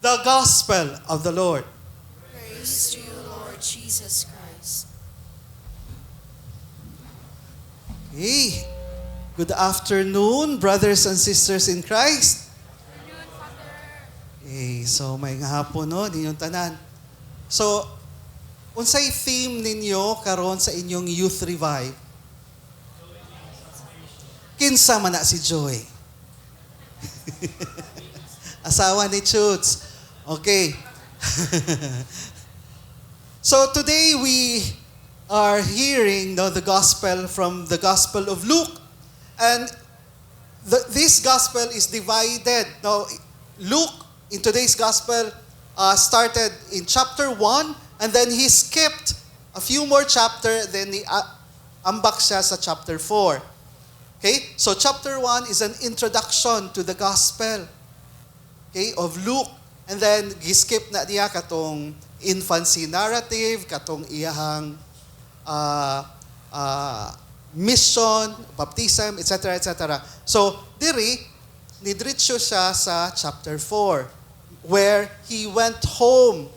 The Gospel of the Lord. Praise to you, Lord Jesus Christ. Okay. Good afternoon, brothers and sisters in Christ. Okay, so may hapon no, ninyong tanan. So, unsay theme ninyo karon sa inyong youth revive? Kinsa man na si Joy? Asawa ni Choots. Okay. So today we are hearing the gospel from the Gospel of Luke. And this gospel is divided. Now, Luke, in today's gospel, started in chapter 1, and then he skipped a few more chapters, then ambak siya sa chapter 4. Okay? So chapter 1 is an introduction to the gospel, okay, of Luke. And then, giskip na niya katong infancy narrative, katong iyahang mission, baptism, etc., etc. So, nidritso siya sa chapter 4, where he went home,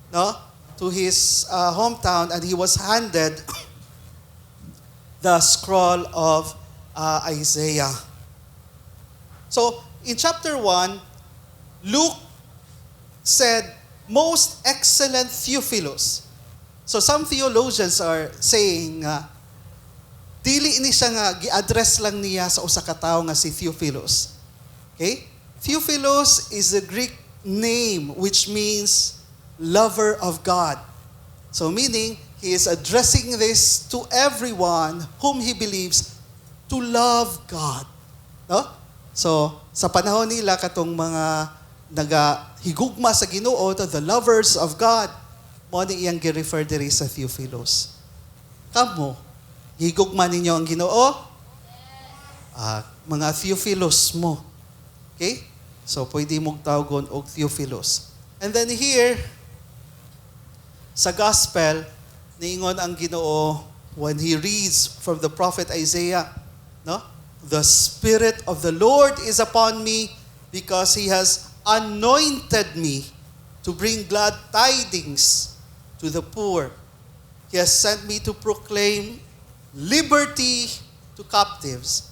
no, to his hometown, and he was handed the scroll of Isaiah. So, in chapter 1, Luke said, "Most excellent Theophilus." So some theologians are saying dili ni siya nga gi-address lang niya sa usa ka tawo nga si Theophilus. Okay? Theophilus is a Greek name which means lover of God. So meaning he is addressing this to everyone whom he believes to love God. No? So sa panahon nila katong mga nagahigugma sa Ginoo, the lovers of God, mo ni iyang gi-refer diri sa Theophilus. Kamo, higugma ninyo ang Ginoo? Mga Theophilus mo. Okay? So, pwede mong tawgon og Theophilus. And then here, sa Gospel, niingon ang Ginoo when He reads from the prophet Isaiah, no? The Spirit of the Lord is upon me because He has anointed me to bring glad tidings to the poor. He has sent me to proclaim liberty to captives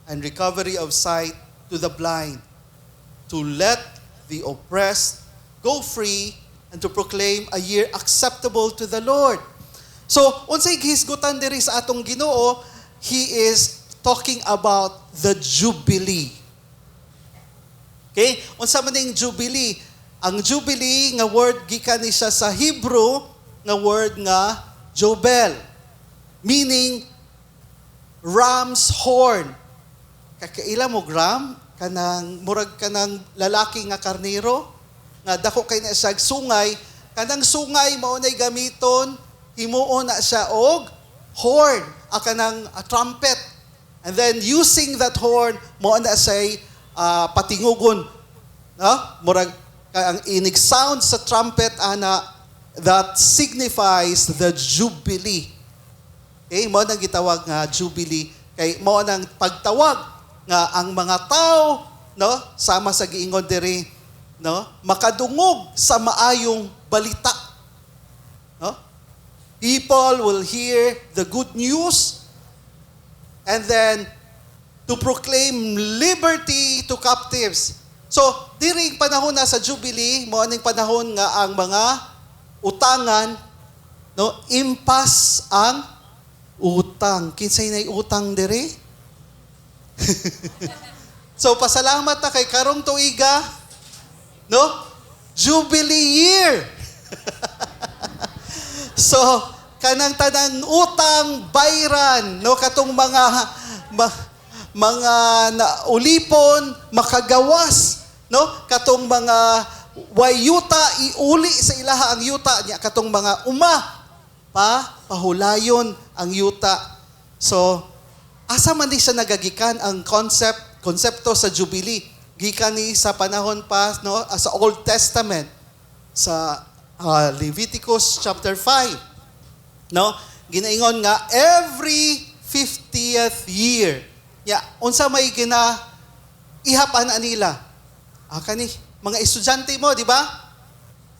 and recovery of sight to the blind, to let the oppressed go free, and to proclaim a year acceptable to the Lord. So, unsay gihisgutan diri sa atong Ginoo, He is talking about the Jubilee. Okay? Unsa man ning Jubilee? Ang Jubilee nga word gikan ni siya sa Hebrew nga word nga Jobel, meaning ram's horn. Kakaila mo ram kanang murag kanang lalaki nga karnero nga dako kay na siya sungay, kanang sungay mao nay gamiton himuon na siya og horn, kanang trumpet. And then using that horn mo na siya patingugon, no? Murag ang inig sound sa trumpet ana that signifies the Jubilee. Okay, mo nang gitawag nga Jubilee kay mo nang pagtawag nga ang mga tao, no, sama sa giingon diri, no, makadungog sa maayong balita. No? People will hear the good news, and then to proclaim liberty to captives. So, diring panahon na sa Jubilee, mo aning panahon nga ang mga utangan, no, impas ang utang. Kinsay nay utang diri? So, pasalamat ta kay karong tuiga, no? Jubilee year. So, kanang tanang utang bayran, no, katong mga naulipon, makagawas, no? Katong mga way yuta, iuli sa ilaha ang yuta niya. Katong mga pahulayon ang yuta. So, asa man di siya nagagikan ang konsepto sa Jubilee. Gikan ni sa panahon pa, no, sa Old Testament, sa Leviticus chapter 5. No? Ginaingon nga, every 50th year, unsa may ihapan na nila? Kani, mga estudyante mo, di ba?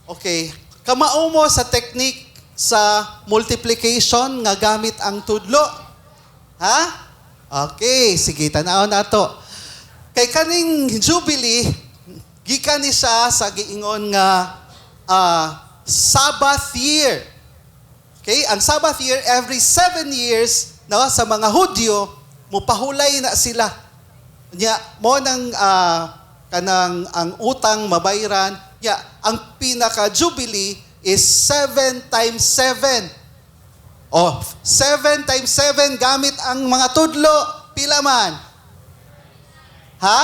Okay. Kamao mo sa technique sa multiplication nga gamit ang tudlo. Ha? Okay, sige, tanaw na to. Kay kaning Jubilee, gikan ni siya sa giingon nga Sabbath year. Okay, ang Sabbath year, every 7 years, no, sa mga Hudyo, mupahulay na sila. Nya, mo nang kanang ang utang mabayran, nya, ang pinaka-Jubilee is 7 times 7. Oh, 7 times 7 gamit ang mga tudlo. Pila man? Ha?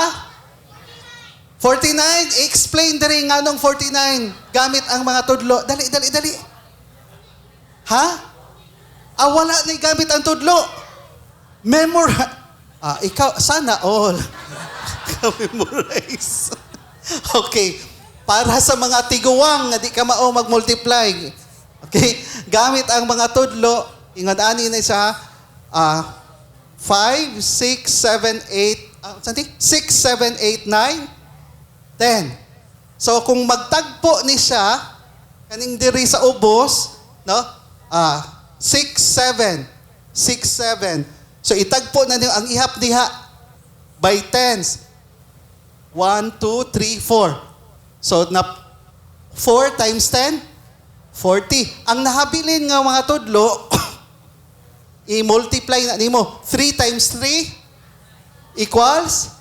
49? Explain diri nga nung 49 gamit ang mga tudlo. Dali. Ha? Wala na gamit ang tudlo. Ikaw, sana all. Memorize. Okay. Para sa mga tiguwang na di ka mao mag-multiply. Okay? Gamit ang mga tudlo, ingon ani na siya, 5, 6, 7, 8, 6, 7, 8, 9, 10. So kung magtagpo ni siya, kaning diri sa ubos, no? 6, 7. 6, 7. So itagpo na niyo ang ihap diha by tens. 1, 2, 3, 4. So, 4 times 10, 40. Ang nahabilin nga mga tudlo, i-multiply na nimo. 3 times 3 equals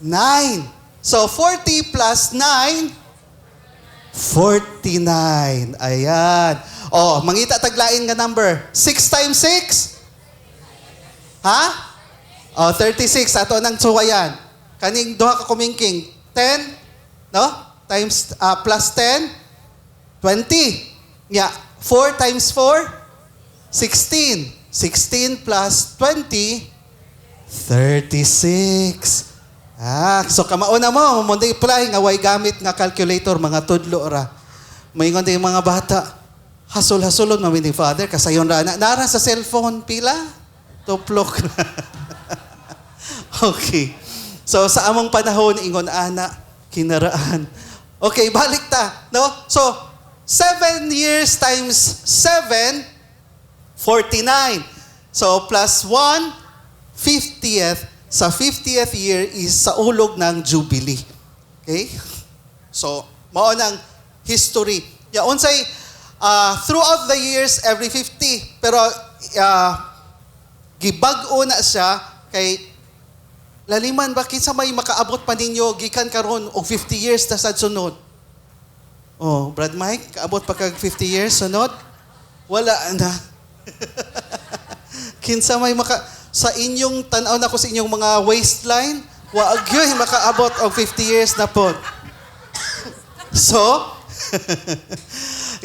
9. So, 40 plus 9, 49. Ayan. Oh, mangita taglain nga number. 6 times 6? Ha? Oh, 36. Ato nang suwayan. Kaning duha ka kumingking. 10, no? Times, plus 10, 20. Yeah. 4 times 4, 16. 16 plus 20, 36. So kamauna mo, multiply nga way gamit nga calculator, mga tudlo ra. Maingon din mga bata, hasol-hasolon mami ni father, kasayon ra na. Nara sa cellphone, pila? Tuplok na. Okay. So sa among panahon, ingon ana, kinaraan. Okay, balik ta. No? So, 7 years times 7, 49. So, plus 1, 50th. Sa 50th year is sa ulog ng Jubilee. Okay? So, mao nang history. Yeah, unsay, throughout the years, every 50. Pero, gibag-o na siya kay laliman, bakit sa may makaabot pa ninyo, gikan karon og 50 years na sa sunod? Oh, Brad Mike, kaabot pa kag 50 years sunod? Wala na. Kinsa may sa inyong tanaw na ko sa inyong mga waistline, waag yun makaabot og 50 years na po. So,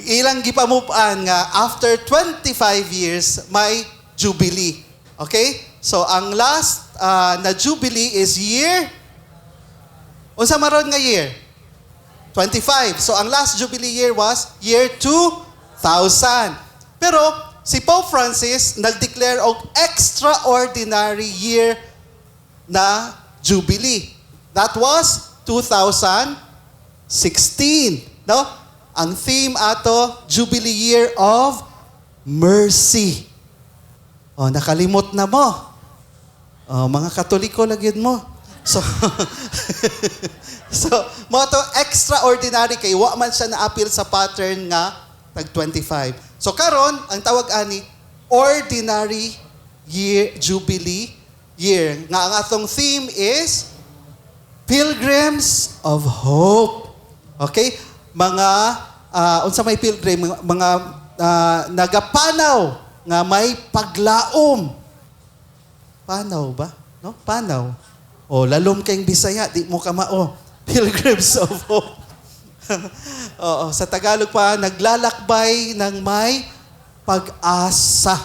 ilang gipamupan nga, after 25 years, may Jubilee. Okay? So, ang last na Jubilee is year, unsa maron nga year? 25. So, ang last Jubilee year was year 2000. Pero, si Pope Francis nag-declare og extraordinary year na Jubilee. That was 2016. No? Ang theme ato, Jubilee Year of Mercy. Oh, nakalimot na mo. Oh, mga Katoliko lagyan mo. So, mo to extraordinary kay wa man siya na-appeal sa pattern nga tag 25. So karon ang tawag ani ordinary year Jubilee year nga ang atong theme is Pilgrims of Hope. Okay? Mga unsa may pilgrim, mga nagapanaw nga may paglaom. Panaw ba? No? Panaw. O, lalom kayong Bisaya, di mo ka mao. Pilgrims of Hope. Oo, sa Tagalog pa, naglalakbay ng may pag-asa.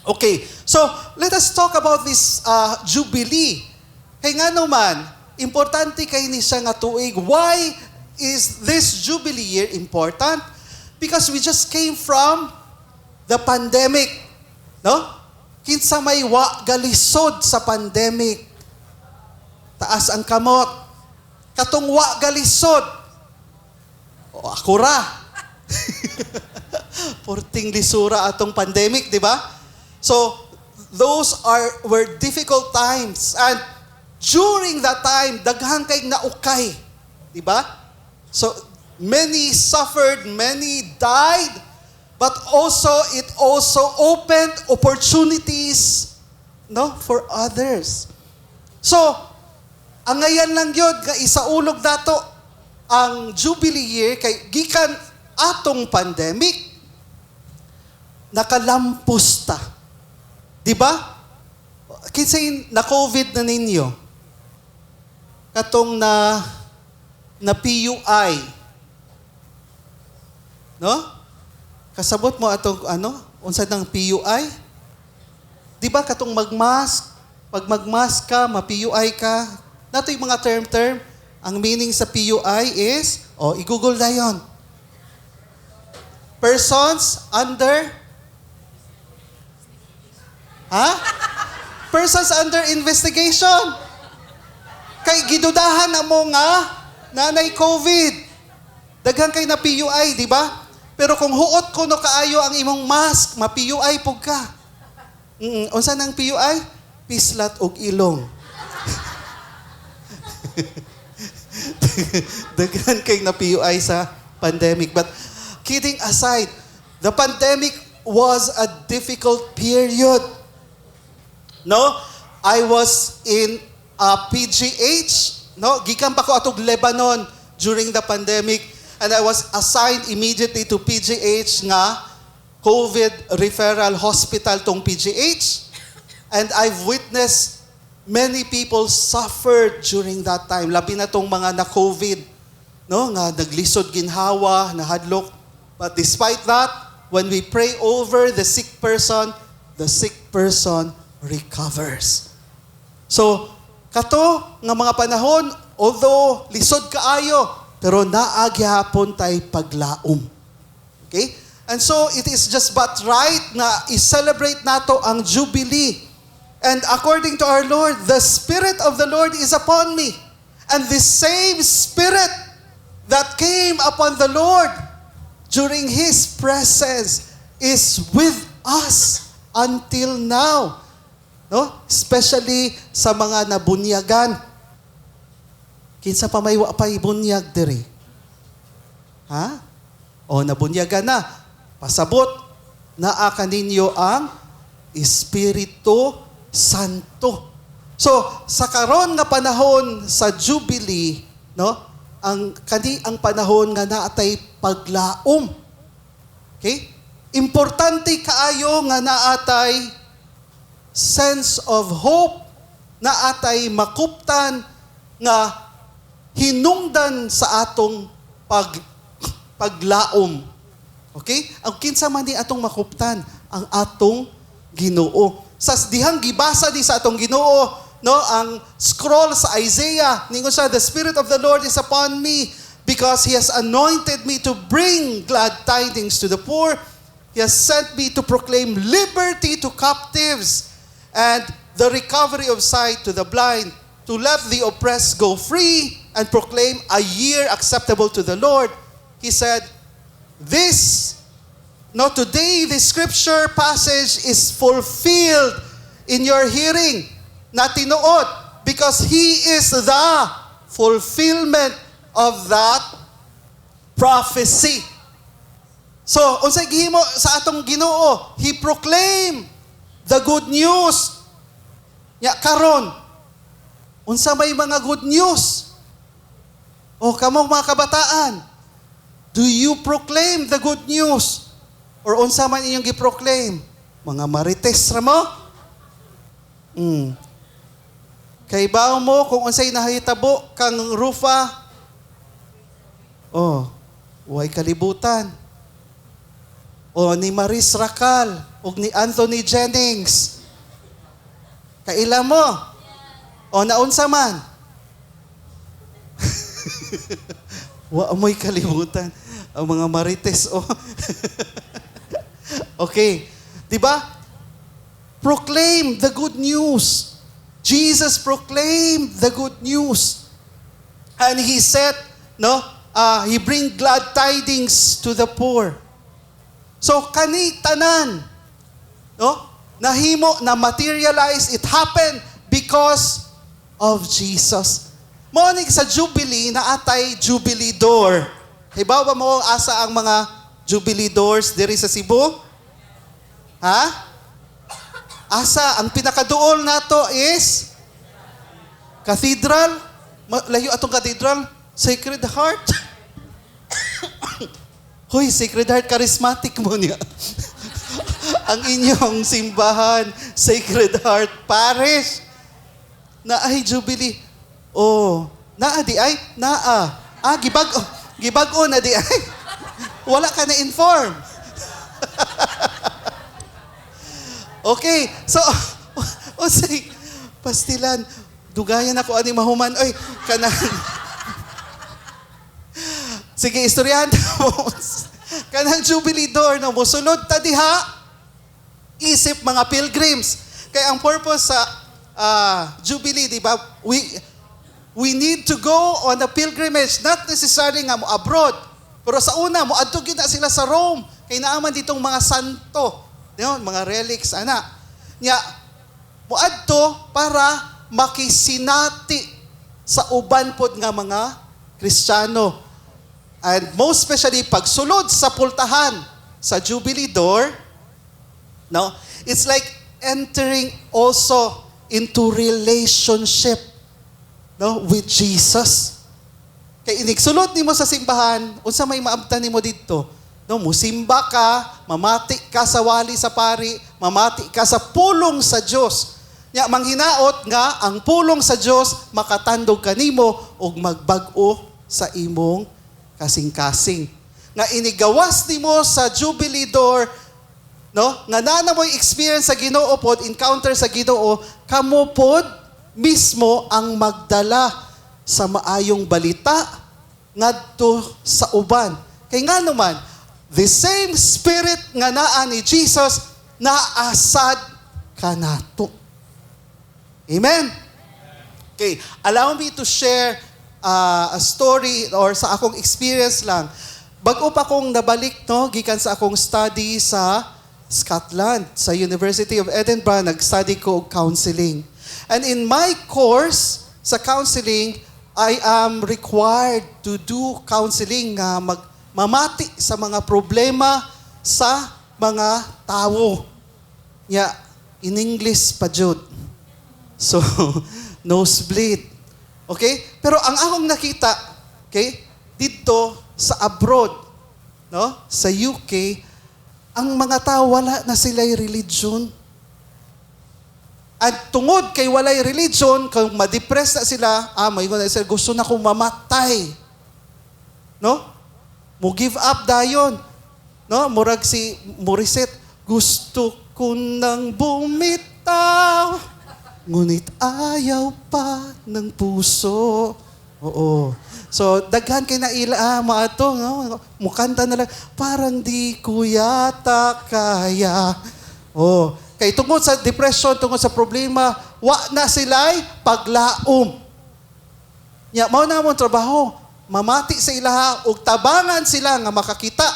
Okay, so let us talk about this Jubilee. Kaya nga naman, importante kayo ni siya nga tuig. Why is this Jubilee year important? Because we just came from the pandemic. No? Kinsa may galisod sa pandemic. Taas ang kamot. katong wa galisod. O ako ra. Porting lisura atong pandemic, di ba? So, were difficult times. And during that time, daghang kay naukay. Di ba? So, many suffered, many died, but also, it also opened opportunities, no, for others. So, ang ngayon lang yun, isaulog nato ang Jubilee year, kay gikan atong pandemic, nakalampos ta. Di ba? Kinsay na COVID na ninyo? Katong na PUI. No? Kasabot mo atong unsa ng PUI? Di ba katong magmask? Pag magmask ka, ma-PUI ka. Nato yung mga term. Ang meaning sa PUI is, i-google na yon. Persons under Persons under investigation. Kay gidudahan na mo nga nanay COVID. Daghan kay na PUI, di ba? Pero kung huot ko no kaayo ang imong mask, ma-PUI pug ka. Unsa nang PUI? Pislat og ilong. Daghan kay na PUI sa pandemic. But kidding aside, the pandemic was a difficult period. No? I was in PGH. No? Gikan pa ko atog Lebanon during the pandemic. And I was assigned immediately to PGH nga COVID referral hospital tong PGH. And I've witnessed many people suffered during that time. Labi na tong mga na-COVID. No? Nga naglisod ginhawa, nahadlok. But despite that, when we pray over the sick person recovers. So, kato nga mga panahon, although lisod kaayo, pero naagyapon tay paglaom. Okay? And so, it is just but right na i-celebrate nato ang Jubilee. And according to our Lord, the Spirit of the Lord is upon me. And the same Spirit that came upon the Lord during His presence is with us until now. No? Especially sa mga nabunyagan. Kinsa pa may wapay bunyag diri? Ha? O nabunyagan na. Pasabot naa kaninyo ang Espiritu Santo. So, sa karon nga panahon sa Jubilee, no? Ang panahon nga naatay paglaom. Okay? Importante kaayo nga naatay sense of hope, naatay makuptan nga hinungdan sa atong paglaom. Okay? Ang kinsa man ni atong makuptan, ang atong Ginoo. Sa dihang gibasa di sa atong Ginoo, no, ang scroll sa Isaiah, ningon siya, the Spirit of the Lord is upon me because He has anointed me to bring glad tidings to the poor. He has sent me to proclaim liberty to captives and the recovery of sight to the blind, to let the oppressed go free and proclaim a year acceptable to the Lord. He said, today the scripture passage is fulfilled in your hearing, na tinuod, because He is the fulfillment of that prophecy. So, unsay gihimo sa atong Ginoo? He proclaimed the good news. Karon, unsa may mga good news? O kamong mga kabataan, do you proclaim the good news? Or unsa man inyong giproclaim? Mga marites ra mo? Kay bao mo kung unsay nahitabo kang Rufa? Way kalibutan. O ni Maris Racal, o ni Anthony Jennings. Kaila mo? O naunsa man? Wa mo'y kalibutan. Ang mga marites, Okay. Diba? Proclaim the good news. Jesus proclaimed the good news. And he said, he bring glad tidings to the poor. So kani tanan, nahimo na materialize, it happened because of Jesus. Morning sa Jubilee na atay Jubilee door. Hibaw ba mo asa ang mga Jubilee doors diri sa Cebu? Ha? Asa ang pinakaduol nato is Cathedral. Layo atong Cathedral, Sacred Heart. Hoy, Sacred Heart charismatic mo niya. Ang inyong simbahan, Sacred Heart Parish. Na ay Jubilee. Oh, naa di ay? Naa. Gibag-o na di ay. Wala ka na-inform. Okay, so, say, pastilan, dugayan ako ani mahuman. Oy, kanang. Sige, istoryahan mo. Kanang Jubilee door na musulod ta diha. Isip mga pilgrims. Kaya ang purpose sa Jubilee, di ba? We need to go on a pilgrimage, not necessarily nga mo abroad. Pero sa una, mo adto gyud na sila sa Rome. Kay naaman ditong mga santo, mga relics ana. Nya mo adto para makisinati sa uban pod nga mga Kristiyano. And most especially pagsulod sa pultahan sa Jubilee door, it's like entering also into relationship with Jesus. Kay inigsulod nimo sa simbahan, unsa may maabtan nimo didto? Musimba ka, mamati ka sa wali sa pari, mamati ka sa pulong sa Dios. Nya manghinaot nga ang pulong sa Dios makatandog kanimo og magbag-o sa imong kasing-kasing. Nga inigawas nimo sa Jubilee door, nga nana mo'y experience sa Ginoo pod, encounter sa Ginoo, kamo pod mismo ang magdala sa maayong balita ngadto sa uban. Kay nga naman, the same spirit nga naa ni Jesus naasad kanato. Amen? Okay, allow me to share a story or sa akong experience lang. Bago pa akong nabalik, gikan sa akong study sa Scotland, sa University of Edinburgh, nag-study ko og counseling. And in my course sa counseling, I am required to do counseling nga mamati sa mga problema sa mga tao. In English pa jud. So, nosebleed. Okay? Pero ang akong nakita, dito sa abroad, sa UK, ang mga tao wala na sila'y religion. At tungod kay walay religion, kung ma-depress na sila, may gusto na kong mamatay. Mo give up dayon. Murag si Morissette, gusto ko nang bumitaw, ngunit ayaw pa ng puso. Oo. So, daghan kay na ila, maato, mukanta na lang, parang di ko yata kaya. Oh. Kay tungkol sa depression, tungkol sa problema, wa na sila'y paglaom. Mao na mong trabaho, mamati sa ilaha, ug tabangan sila nga makakita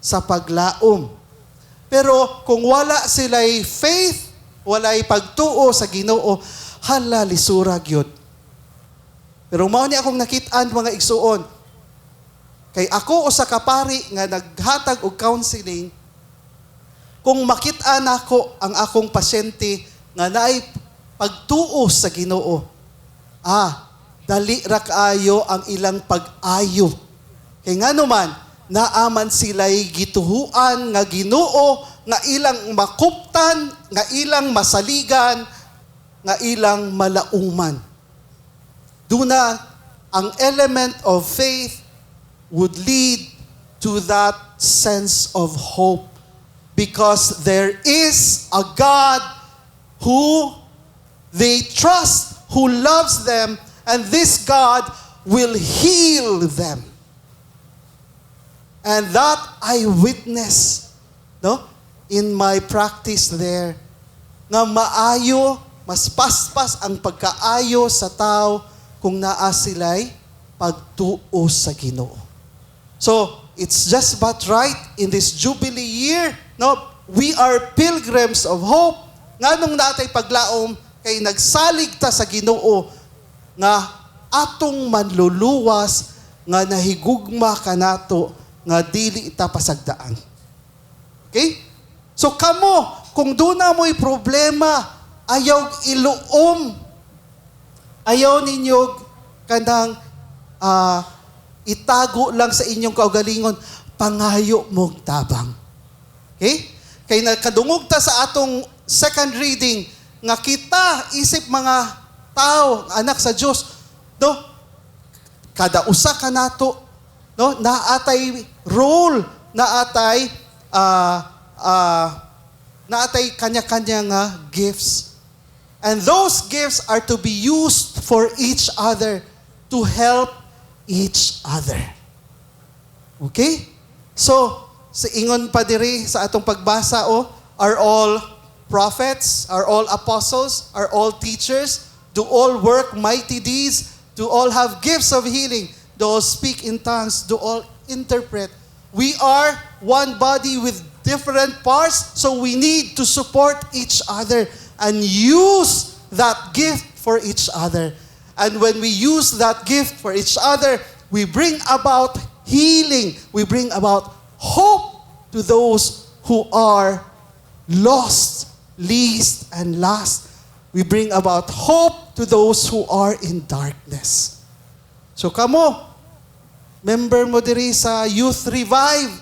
sa paglaom. Pero kung wala sila'y faith, walay pagtuo sa Ginoo, hala lisura gyud. Pero mao ni akong nakitaan mga igsuon. Kay ako usa ka pari nga naghatag og counseling, kung makita nako ang akong pasyente nga naay pagtuo sa Ginoo, dali ra kaayo ang ilang pag-ayo. Kay ngano man naaman sila'y gituhuan nga Ginoo nga ilang makuptan, nga ilang masaligan, nga ilang malauman. Duna ang element of faith would lead to that sense of hope. Because there is a God who they trust, who loves them, and this God will heal them. And that I witness, in my practice there, nga maayo, mas paspas ang pagkaayo sa tao, kung naa sila'y pagtuo sa Ginoo. So, it's just but right in this Jubilee year, no? We are pilgrims of hope. Nganong natay paglaom kay nagsalig ta sa Ginoo nga atong manluluwas nga nahigugma kanato nga dili ita pasagdaan. Okay? So kamo, kung doon na mo'y problema, ayaw iluom, ayaw ninyo kanang itago lang sa inyong kaugalingon, pangayo mong tabang. Okay? Kay nakadungog ta sa atong second reading, nga kita, isip mga tao, anak sa Diyos, no? Kada usa ka nato, no? Naatay role, naatay kanya-kanya nga gifts. And those gifts are to be used for each other, to help each other. Okay? So, sa ingon pa diri sa atong pagbasa, are all prophets? Are all apostles? Are all teachers? Do all work mighty deeds? Do all have gifts of healing? Do all speak in tongues? Do all interpret? We are one body with different parts, so we need to support each other and use that gift for each other. And when we use that gift for each other, we bring about healing. We bring about hope to those who are lost, least, and last. We bring about hope to those who are in darkness. So kamo, member mo diri sa Youth Revive.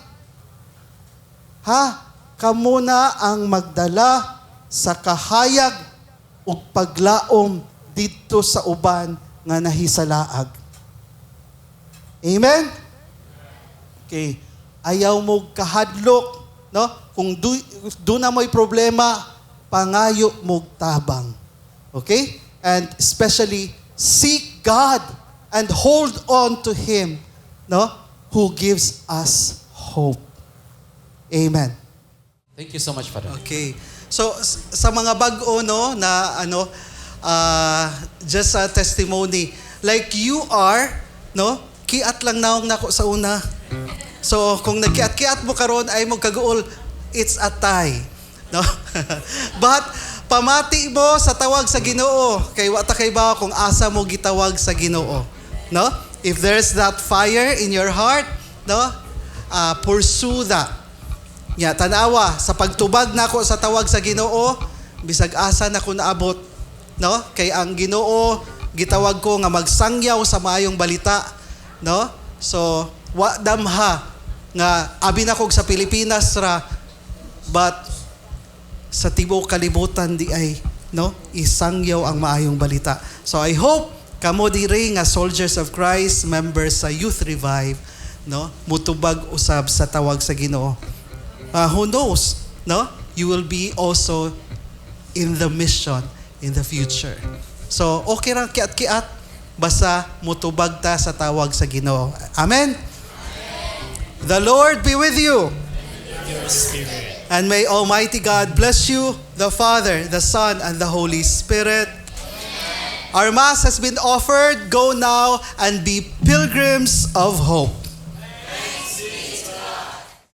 Kamo na ang magdala sa kahayag o paglaom dito sa uban nga nahisalaag. Amen? Okay. Ayaw mo kahadlok, no? Kung do na mo'y problema, pangayo mo tabang. Okay? And especially, seek God and hold on to Him, no? Who gives us hope. Amen. Thank you so much, Father. Okay. So, sa mga bago, no, na just a testimony, like you are, no, kiat lang naong nako sa una. So, kung nagkiat-kiat mo karon ay mo kaguol, it's a tie. No? But, pamati mo sa tawag sa Ginoo. Kay wata kay ba kung asa mo gitawag sa Ginoo. No? If there's that fire in your heart, no? Pursue that. Ya, tanawa, sa pagtubag nako sa tawag sa Ginoo, bisag asa na ko naabot, no? Kay ang Ginoo gitawag ko nga magsangyaw sa maayong balita, no? So, wa damha nga abi na kog sa Pilipinas ra, but sa tibuok kalibutan di ay, no? Isangyaw ang maayong balita. So I hope kamo diri nga soldiers of Christ, members sa Youth Revive, no? Mutubag usab sa tawag sa Ginoo. Who knows, no? You will be also in the mission in the future. So, okay ra kiat-kiat, basta mutubag ta sa tawag sa Ginoo. Amen? The Lord be with you. Your spirit. And may Almighty God bless you, the Father, the Son, and the Holy Spirit. Our Mass has been offered. Go now and be pilgrims of hope.